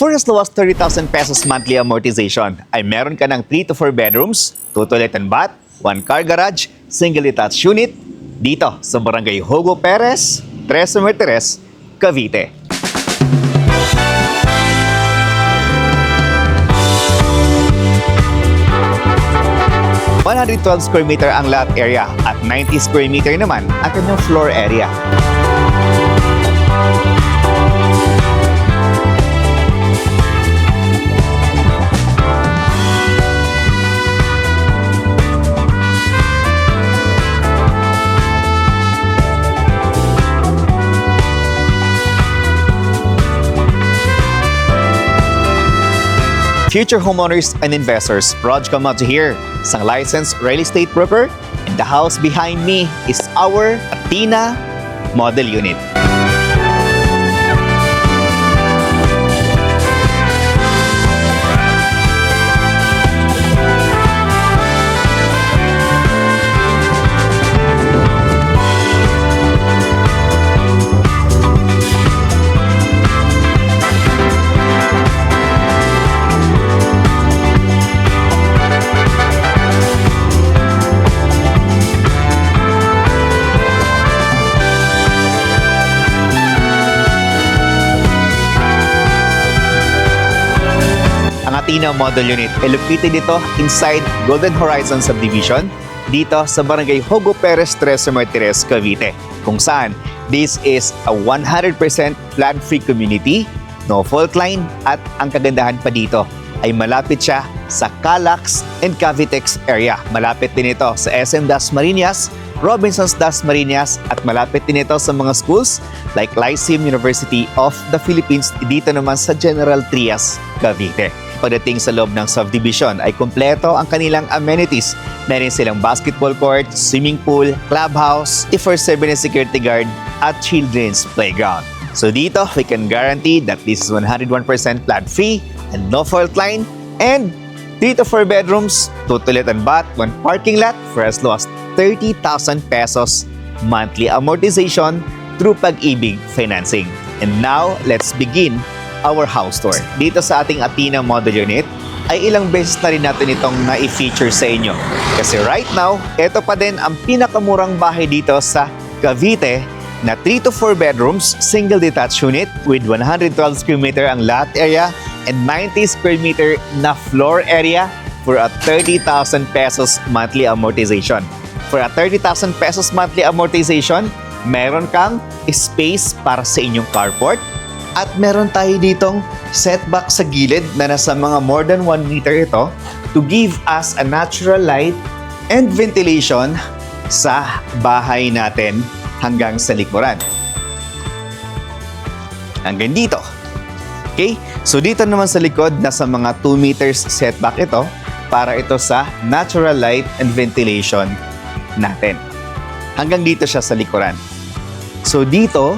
For as low as 30,000 pesos monthly amortization, ay meron ka ng 3 to 4 bedrooms, 2 toilet and bath, 1 car garage, single detached unit, dito sa Barangay Hugo Perez, Tres Mertires, Cavite. ...112 square meter ang lot area at 90 square meter naman ang kanyang floor area. Future homeowners and investors, proud come out to here. Isang licensed real estate broker, and the house behind me is our Athena model unit. Athena Model Unit ay located dito inside Golden Horizon Subdivision dito sa Barangay Hugo Perez, Tres Mertires, Cavite, kung saan this is a 100% flood-free community, no fault line, at ang kagandahan pa dito ay malapit siya sa Calax and Cavitex area. Malapit din ito sa SM Dasmariñas, Robinsons Dasmariñas, at malapit din ito sa mga schools like Lyceum University of the Philippines dito naman sa General Trias, Cavite. Pagdating sa loob ng subdivision ay kumpleto ang kanilang amenities. Meron silang basketball court, swimming pool, clubhouse, 24/7 security guard, at children's playground. So dito, we can guarantee that this is 101% flood-free and no fault line, and 3 to 4 bedrooms, 2 toilet and bath, 1 parking lot for as low as 30,000 pesos monthly amortization through Pag-ibig Financing. And now, let's begin our house tour. Dito sa ating Athena Model Unit, ay ilang beses na rin natin itong na-feature sa inyo. Kasi right now, ito pa din ang pinakamurang bahay dito sa Cavite na 3 to 4 bedrooms, single detached unit with 112 square meter ang lot area and 90 square meter na floor area for a 30,000 pesos monthly amortization. For a 30,000 pesos monthly amortization, meron kang space para sa inyong carport, at meron tayo ditong setback sa gilid na nasa mga more than 1 meter ito to give us a natural light and ventilation sa bahay natin hanggang sa likuran. Hanggang dito. Okay? So dito naman sa likod, nasa mga 2 meters setback ito para ito sa natural light and ventilation natin. Hanggang dito siya sa likuran. So dito,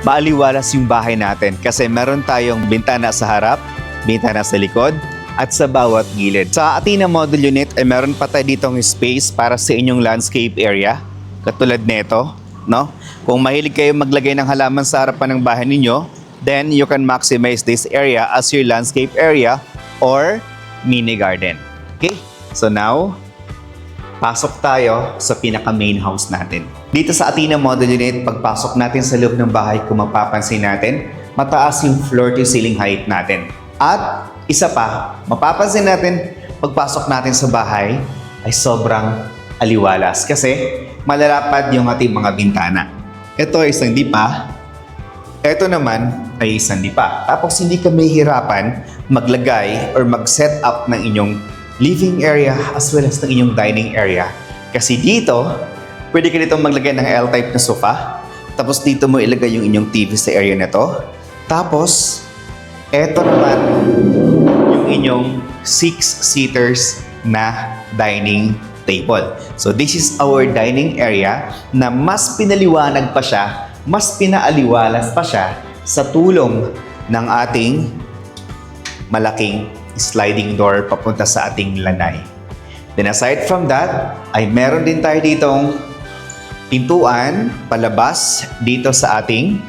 maaliwalas yung bahay natin kasi meron tayong bintana sa harap, bintana sa likod, at sa bawat gilid. Sa Athena Model Unit ay meron pa tayo ditong space para sa inyong landscape area, katulad nito, no? Kung mahilig kayo maglagay ng halaman sa harapan ng bahay ninyo, then you can maximize this area as your landscape area or mini garden. Okay? So now, pasok tayo sa pinaka-main house natin. Dito sa Athena Model Unit, pagpasok natin sa loob ng bahay, kung mapapansin natin, mataas yung floor to ceiling height natin. At isa pa, mapapansin natin, pagpasok natin sa bahay, ay sobrang aliwalas kasi malalapad yung ating mga bintana. Ito ay isang dipa, ito naman ay isang dipa. Tapos hindi ka mahihirapan maglagay or mag-set up ng inyong living area as well as ng inyong dining area. Kasi dito, pwede ka dito maglagay ng L-type na sofa. Tapos dito mo ilagay yung inyong TV sa area na to. Tapos, eto naman yung inyong 6-seaters na dining table. So this is our dining area na mas pinaliwanag pa siya, mas pinaaliwalas pa siya sa tulong ng ating malaking sliding door papunta sa ating lanay. Then aside from that, ay meron din tayo ditong pintuan palabas dito sa ating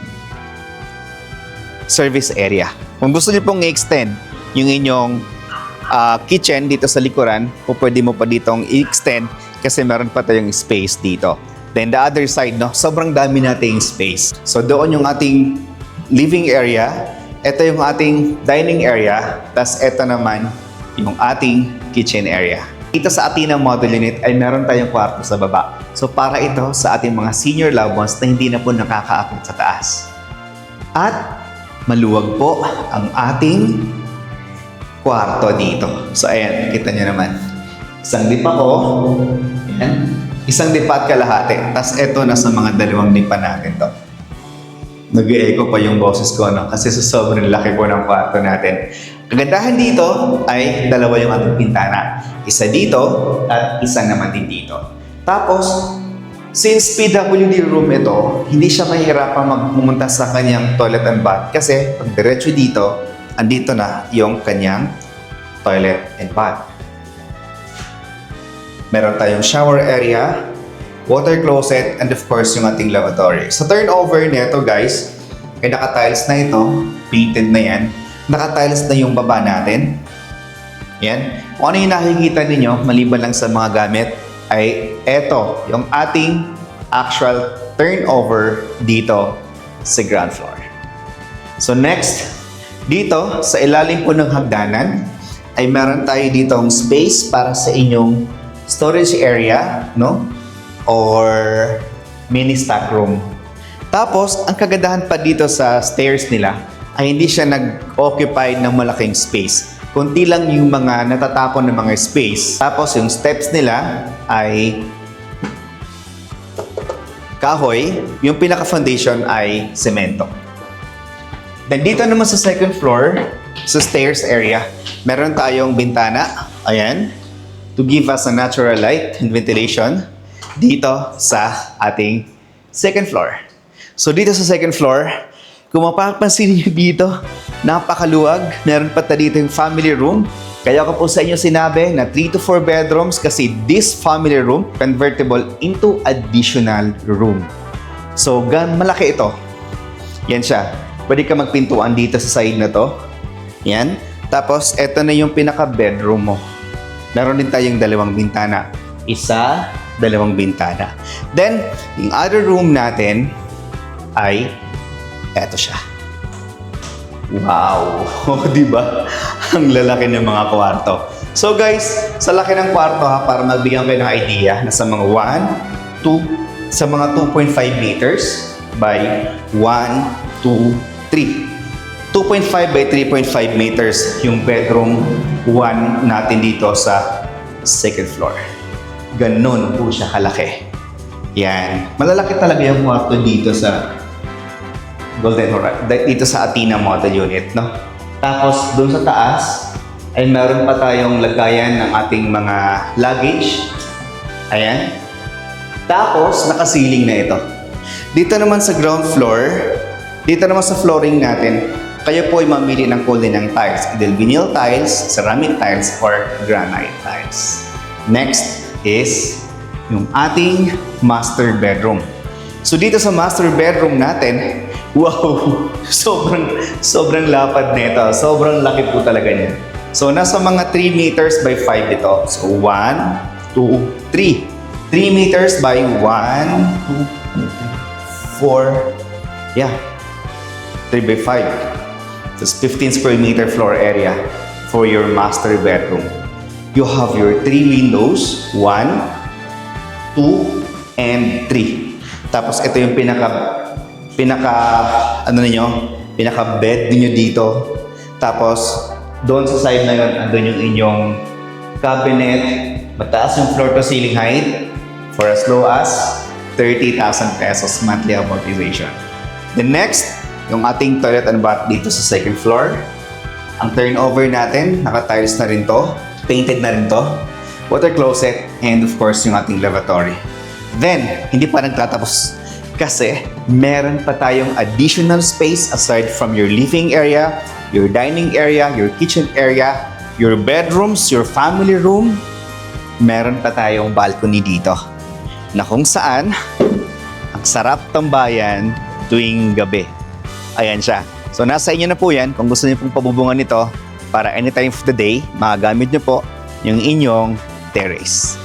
service area. Kung gusto niyo pong i-extend yung inyong kitchen dito sa likuran, o pwede mo pa ditong i-extend kasi meron pa tayong space dito. Then the other side, no, sobrang dami nating space. So doon yung ating living area, ito yung ating dining area, tas ito naman yung ating kitchen area. Dito sa Athena Model Unit ay meron tayong kwarto sa baba. So para ito sa ating mga senior loved ones na hindi na po nakakaakyat sa taas. At maluwag po ang ating kwarto dito. So ayan, kita nyo naman. Isang dipa ko, ayan, isang dipa at kalahati. Tapos ito nasa mga 2 dipa natin to. Nag-e-echo pa yung boses ko, no? Kasi sa sobrang laki po ng kwarto natin. Kagandahan dito ay 2 yung ating pintana. Isa dito at isa naman din dito. Tapos, since PWD room ito, hindi siya mahihirapang pumunta sa kanyang toilet and bath kasi pag diretso dito, andito na yung kanyang toilet and bath. Meron tayong shower area, water closet, and of course yung ating lavatory. Sa turnover nito guys, ay naka-tiles na ito, painted na yan. Naka-tiles na yung baba natin. Yan. Kung ano yung nakikita ninyo, maliban lang sa mga gamit, ay eto, yung ating actual turnover dito sa ground floor. So next, dito sa ilalim po ng hagdanan, ay meron tayo ditong space para sa inyong storage area, no? Or mini stock room. Tapos, ang kagandahan pa dito sa stairs nila ay hindi siya nag-occupy ng malaking space. Kunti lang yung mga natatapon ng mga space. Tapos, yung steps nila ay kahoy. Yung pinaka-foundation ay semento. Then, dito naman sa second floor, sa stairs area, meron tayong bintana. Ayan. To give us a natural light and ventilation dito sa ating second floor. So dito sa second floor, kung mapapansin niyo dito, napakaluwag. Meron pa dito yung family room. Kaya ko po sa inyo sinabi na 3 to 4 bedrooms kasi this family room convertible into additional room. So malaki ito. Yan siya. Pwede ka magpintuan dito sa side na to. Yan. Tapos ito na yung pinaka-bedroom mo. Meron din tayong 2 bintana. Isa, 2 bintana. Then, yung other room natin ay eto siya. Wow! Di ba? Ang lalaki ng mga kwarto. So guys, sa laki ng kwarto ha, para magbigyan kayo ng idea, nasa mga 1, 2, sa mga 2.5 meters by 1, 2, 3. 2.5 by 3.5 meters yung bedroom 1 natin dito sa second floor. Ganun po siya kalaki. Yan. Malalaki talaga yung kwarto dito sa Golden Horizon, dito sa Athena Model Unit, no? Tapos, doon sa taas, ay meron pa tayong lagayan ng ating mga luggage. Ayan. Tapos, naka-ceiling na ito. Dito naman sa ground floor, dito naman sa flooring natin, kayo po ay mamili ng kulay ng tiles. Either vinyl tiles, ceramic tiles, or granite tiles. Next is yung ating master bedroom. So dito sa master bedroom natin, wow, sobrang lapad nito. Sobrang laki po talaga niya. So nasa mga 3 meters by 5 ito. So 1, 2, 3. 3 meters by 1, 2, 4, yeah, 3 by 5. That's 15 square meter floor area for your master bedroom. You have your 3 windows, 1, 2, and 3. Tapos ito yung pinaka bed niyo dito. Tapos doon sa side na yun, andun yung inyong cabinet. Mataas yung floor to ceiling height for as low as 30,000 pesos monthly amortization. The next, yung ating toilet and bath dito sa second floor. Ang turnover natin, naka-tiles na rin to, painted na rin to, water closet, and of course yung ating lavatory. Then, hindi pa nagtatapos kasi meron pa tayong additional space aside from your living area, your dining area, your kitchen area, your bedrooms, your family room. Meron pa tayong balcony dito na kung saan ang sarap tambayan tuwing gabi. Ayan siya. So nasa inyo na po yan kung gusto niyo pong pabubungan nito para anytime of the day, magagamit niyo po yung inyong terrace.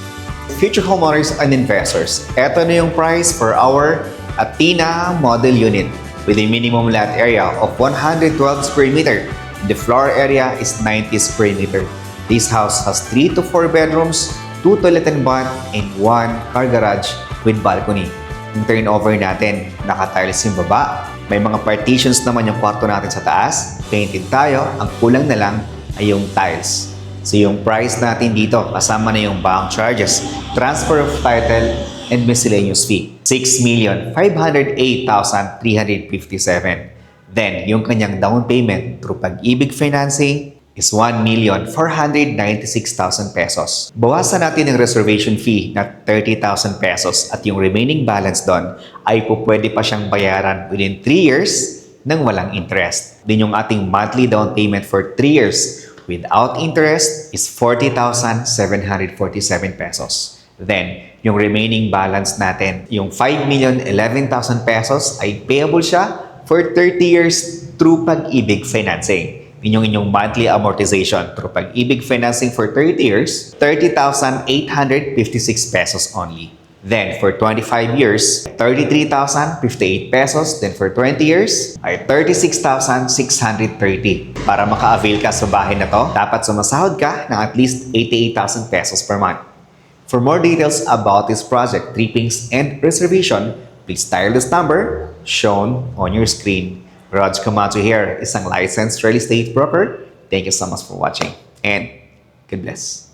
Future homeowners and investors, eto na yung price for our Athena model unit with a minimum lot area of 112 square meter. The floor area is 90 square meter. This house has 3 to 4 bedrooms, 2 toilet and bath, and 1 car garage with balcony. Yung turnover natin, naka-tiles yung baba. May mga partitions naman yung kwarto natin sa taas. Painted tayo, ang kulang na lang ay yung tiles. So yung price natin dito, kasama na yung bank charges, transfer of title, and miscellaneous fee. 6,508,357. Then, yung kanyang down payment through Pag-ibig Financing is 1,496,000 pesos. Bawasan natin ang reservation fee na 30,000 pesos at yung remaining balance doon ay pwede pa siyang bayaran within 3 years nang walang interest. Din yung ating monthly down payment for 3 years without interest is 40,747 pesos. Then, yung remaining balance natin, yung 5,011,000 pesos ay payable siya for 30 years through Pag-ibig Financing. Yun yung inyong monthly amortization through Pag-ibig Financing for 30 years, 30,856 pesos only. Then, for 25 years, 33,058 pesos. Then, for 20 years, ay 36,630. Para maka-avail ka sa bahay na to, dapat sumasahod ka ng at least 88,000 pesos per month. For more details about this project, trippings, and reservation, please dial this number shown on your screen. Rog Camacho here, isang licensed real estate broker. Thank you so much for watching, and God bless.